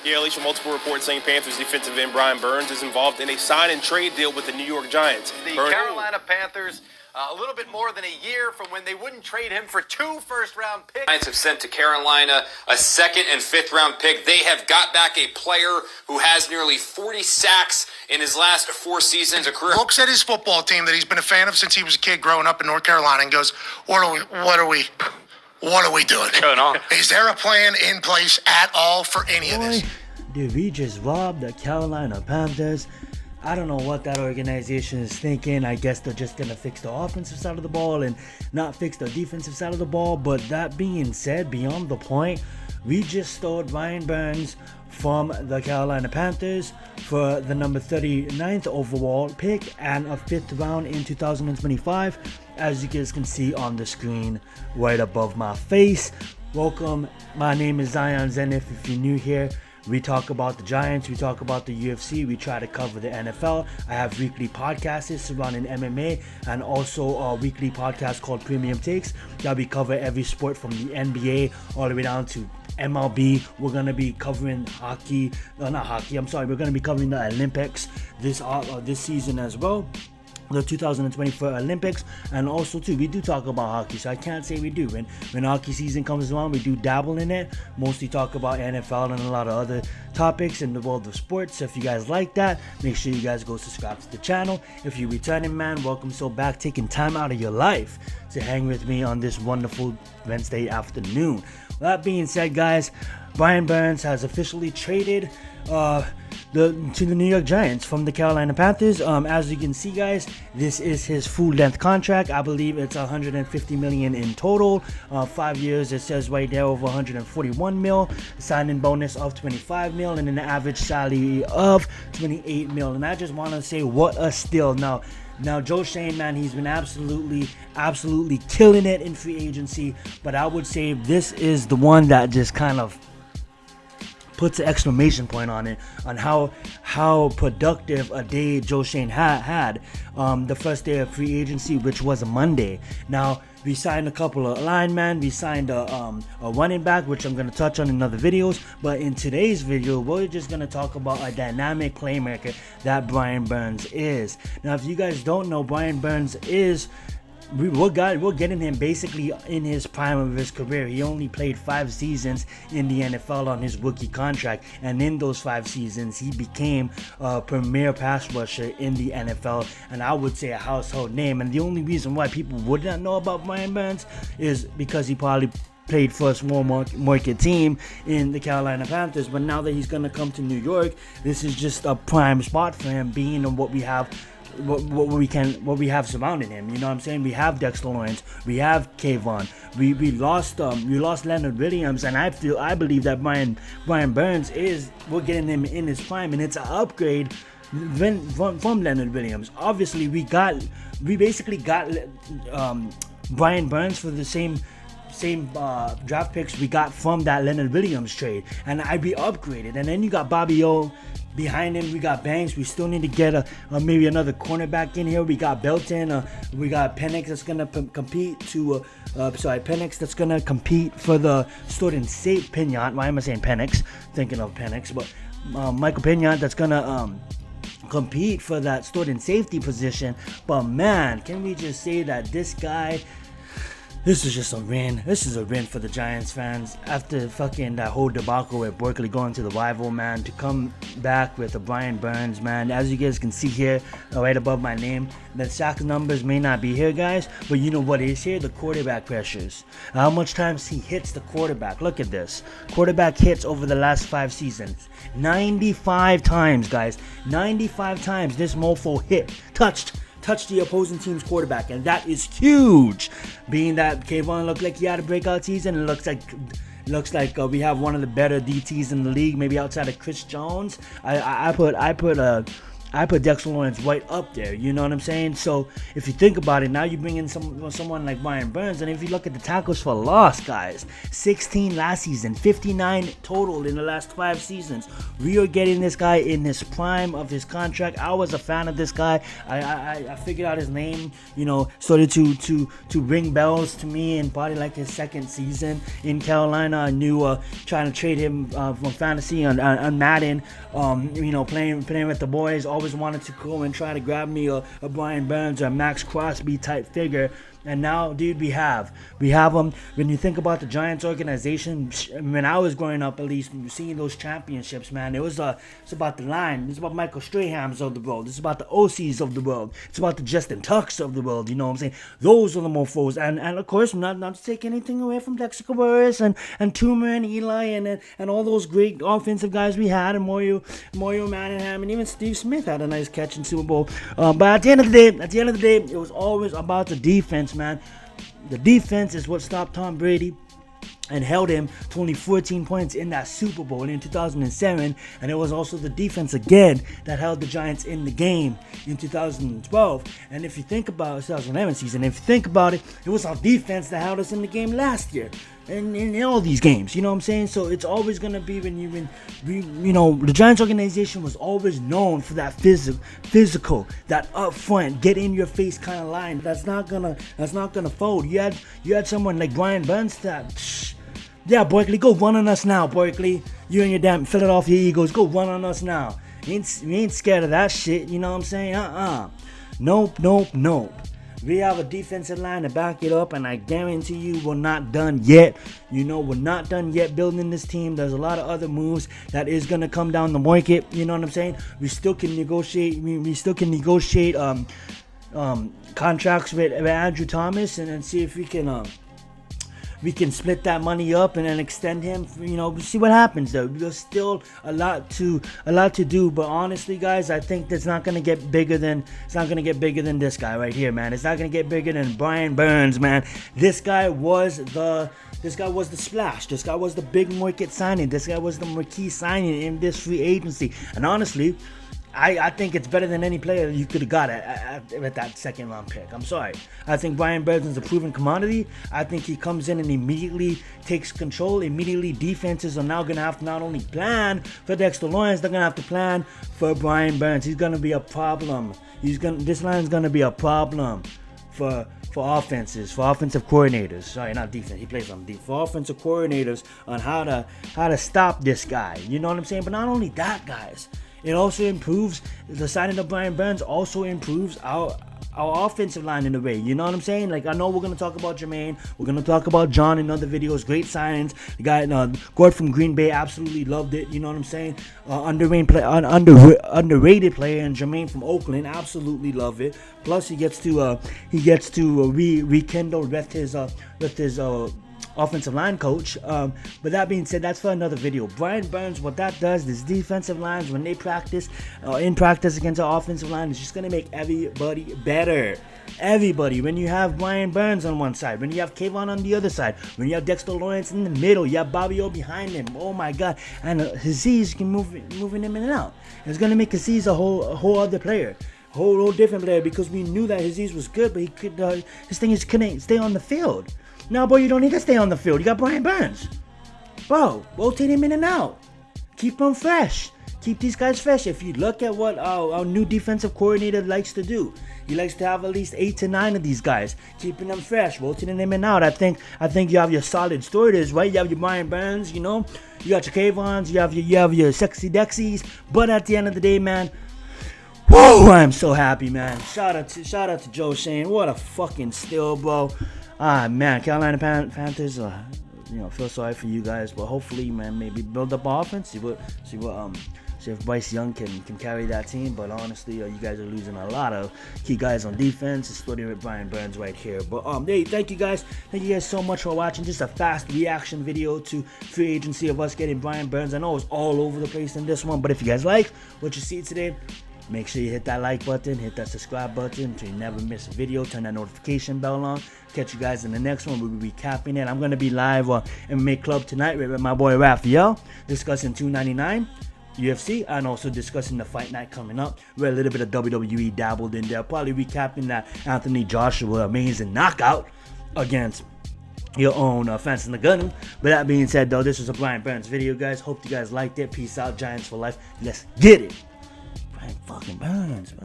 Yeah, Alicia, multiple reports saying Panthers defensive end Brian Burns is involved in a sign and trade deal with the New York Giants. The Carolina Panthers, a little bit more than a year from when they wouldn't trade him for 2 first-round picks. Giants have sent to Carolina a 2nd and 5th round pick. They have got back a player who has nearly 40 sacks in his last 4 seasons. A career. Looks at his football team that he's been a fan of since he was a kid growing up in North Carolina and goes, what are we doing? Going on. Is there a plan in place at all for any of this? Did we just rob the Carolina Panthers? I don't know what that organization is thinking. I guess they're just going to fix the offensive side of the ball and not fix the defensive side of the ball. But that being said, beyond the point, we just stole Brian Burns from the Carolina Panthers for the number 39th overall pick and a 5th round in 2025, as you guys can see on the screen right above my face. Welcome, my name is Zenith. If you're new here, we talk about the Giants, we talk about the UFC, we try to cover the NFL. I have weekly podcasts surrounding MMA and also a weekly podcast called Premium Takes that we cover every sport from the NBA all the way down to MLB. We're going to be covering we're going to be covering the Olympics this season as well. The 2024 Olympics, and also too we do talk about hockey, so I can't say we do. When hockey season comes around, we do dabble in it, mostly talk about NFL and a lot of other topics in the world of sports. So if you guys like that, make sure you guys go subscribe to the channel. If you're returning, man, welcome. So back, taking time out of your life to hang with me on this wonderful Wednesday afternoon. That being said, guys, Brian Burns has officially traded to the New York Giants from the Carolina Panthers. As you can see, guys, this is his full-length contract. I believe it's $150 million in total. 5 years, it says right there, over $141 million. Signing bonus of $25 million and an average salary of $28 million. And I just want to say, what a steal. Now, Joe Shane, man, he's been absolutely killing it in free agency. But I would say this is the one that just kind of puts an exclamation point on it, on how productive a day Joe Shane had the first day of free agency, which was a Monday. Now, we signed a couple of linemen, we signed a running back, which I'm going to touch on in other videos, but in today's video, we're just going to talk about a dynamic playmaker that Brian Burns is. Now, if you guys don't know, Brian Burns is... We're getting him basically in his prime of his career. He only played 5 seasons in the NFL on his rookie contract, and in those 5 seasons, he became a premier pass rusher in the NFL, and I would say a household name. And the only reason why people would not know about Brian Burns is because he probably played for a small market team in the Carolina Panthers. But now that he's going to come to New York, this is just a prime spot for him, being on what we have. What we have surrounding him. You know what I'm saying? We have Dexter Lawrence, we have Kayvon, we lost Leonard Williams, and I believe that Brian Burns we're getting him in his prime, and it's an upgrade from Leonard Williams. Obviously, we basically got Brian Burns for the same draft picks we got from that Leonard Williams trade, and we upgraded. And then you got Bobby O behind him, we got Banks. We still need to get maybe another cornerback in here. We got Belton, we got Penix that's gonna compete that's gonna compete for the starting safe. Pinot, why am I saying Penix? Thinking of Penix, but Michael Pinot that's gonna compete for that starting safety position. But man, can we just say that this guy, this is just a win. This is a win for the Giants fans. After fucking that whole debacle with Berkeley going to the rival, man, to come back with a Brian Burns, man. As you guys can see here, right above my name, the sack numbers may not be here, guys, but you know what is here? The quarterback pressures. How much times he hits the quarterback. Look at this. Quarterback hits over the last 5 seasons. 95 times, guys. 95 times this mofo touched the opposing team's quarterback, and that is huge. Being that Kayvon looked like he had a breakout season, it looks like we have one of the better DTs in the league, maybe outside of Chris Jones. I put I put Dexter Lawrence right up there. You know what I'm saying? So if you think about it, now you bring in someone like Brian Burns, and if you look at the tackles for loss, guys, 16 last season, 59 total in the last 5 seasons. We are getting this guy in his prime of his contract. I was a fan of this guy. I figured out his name. You know, started to ring bells to me, and probably like his second season in Carolina. I knew trying to trade him from fantasy on Madden. You know, playing with the boys. Always wanted to go and try to grab me a Brian Burns or a Max Crosby type figure. And now, dude, we have them. When you think about the Giants organization, when I was growing up, at least, seeing those championships, man, it's about the line. It's about Michael Strahams of the world. It's about the OCs of the world. It's about the Justin Tucks of the world. You know what I'm saying? Those are the mofos. And of course, not to take anything away from Dexter Cabarrus and Toomer and Eli and all those great offensive guys we had, and Mario Manningham, and even Steve Smith had a nice catch in Super Bowl. But at the end of the day, it was always about the defense, man. The defense is what stopped Tom Brady and held him to only 14 points in that Super Bowl in 2007, and it was also the defense again that held the Giants in the game in 2012. And if you think about 2011 season, if you think about it, it was our defense that held us in the game last year. And in all these games, you know what I'm saying? So it's always gonna be the Giants organization was always known for that physical, that up front, get in your face kind of line. That's not gonna fold. You had someone like Brian Burns that, yeah, Barkley, go run on us now, Barkley. You and your damn Philadelphia Eagles, go run on us now. We ain't scared of that shit. You know what I'm saying? Nope. We have a defensive line to back it up, and I guarantee you we're not done yet. You know, we're not done yet building this team. There's a lot of other moves that is going to come down the market. You know what I'm saying? We still can negotiate. We still can negotiate contracts with Andrew Thomas, and then see if we can split that money up and then extend him. You know, see what happens though. There's still a lot to do. But honestly, guys, I think that's not gonna get bigger than this guy right here, man. It's not gonna get bigger than Brian Burns, man. This guy was the splash. This guy was the big market signing. This guy was the marquee signing in this free agency. And honestly, I think it's better than any player you could have got at that second round pick. I'm sorry. I think Brian Burns is a proven commodity. I think he comes in and immediately takes control. Immediately, defenses are now going to have to not only plan for Dexter Lawrence, they're going to have to plan for Brian Burns. He's going to be a problem. This line is going to be a problem for offenses, for offensive coordinators. Sorry, not defense. He plays on defense. For offensive coordinators on how to stop this guy. You know what I'm saying? But not only that, guys. It also improves, the signing of Brian Burns also improves our offensive line in a way. You know what I'm saying? Like, I know we're going to talk about Jermaine. We're going to talk about John in other videos. Great signings. The guy, Gord from Green Bay, absolutely loved it. You know what I'm saying? Underrated player, and Jermaine from Oakland, absolutely love it. Plus, he gets to rekindle with his offensive line coach. But that being said, that's for another video. Brian Burns, what that does, this defensive lines, when they practice, in practice against the offensive line, it's just going to make everybody better. Everybody. When you have Brian Burns on one side, when you have Kayvon on the other side, when you have Dexter Lawrence in the middle, you have Bobby O behind him. Oh my God. And Aziz can moving him in and out. It's going to make Aziz a whole other player. Whole different player, because we knew that Aziz was good, but he could his thing is couldn't stay on the field. Now, boy, you don't need to stay on the field. You got Brian Burns. Bro, rotate him in and out. Keep them fresh. Keep these guys fresh. If you look at what our new defensive coordinator likes to do, he likes to have at least 8 to 9 of these guys, keeping them fresh, rotating them in and out. I think you have your solid starters, right? You have your Brian Burns, you know. You got your Kayvons, you have your sexy Dexies. But at the end of the day, man, whoa, I'm so happy, man. Shout out to Joe Shane. What a fucking steal, bro. Man, Carolina Panthers, feel sorry for you guys, but hopefully, man, maybe build up offense. See if Bryce Young can carry that team. But honestly, you guys are losing a lot of key guys on defense, starting with Brian Burns right here. But hey, thank you guys so much for watching. Just a fast reaction video to free agency of us getting Brian Burns. I know it was all over the place in this one, but if you guys like what you see today, make sure you hit that like button, hit that subscribe button so you never miss a video. Turn that notification bell on. Catch you guys in the next one. We'll be recapping it. I'm going to be live on MMA Club tonight with my boy Raphael, discussing 299. UFC, and also discussing the fight night coming up, where a little bit of WWE dabbled in there, probably recapping that Anthony Joshua amazing knockout against your own Francis Ngannou. But that being said, though, this was a Brian Burns video, guys. Hope you guys liked it. Peace out, Giants for life. Let's get it. Brian fucking Burns, man.